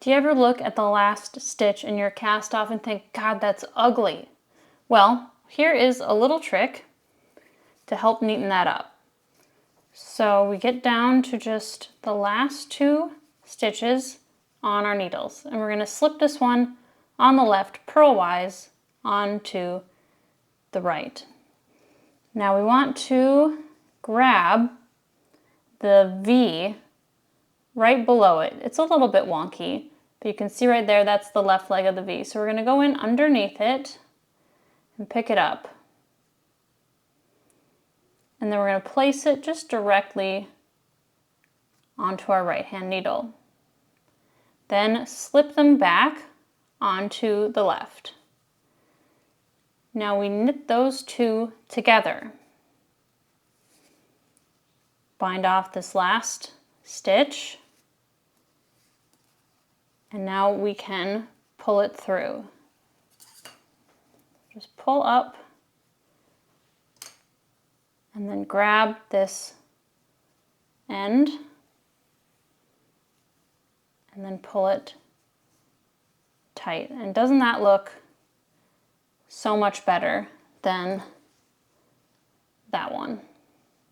Do you ever look at the last stitch in your cast off and think, God, that's ugly? Well, here is a little trick to help neaten that up. So we get down to just the last 2 stitches on our needles, and we're going to slip this one on the left purlwise onto the right. Now we want to grab the V right below it. It's a little bit wonky, but you can see right there, that's the left leg of the V. So we're going to go in underneath it and pick it up. And then we're going to place it just directly onto our right hand needle. Then slip them back onto the left. Now we knit those 2 together. Bind off this last stitch, and now we can pull it through. Just pull up and then grab this end and then pull it tight. And doesn't that look so much better than that one?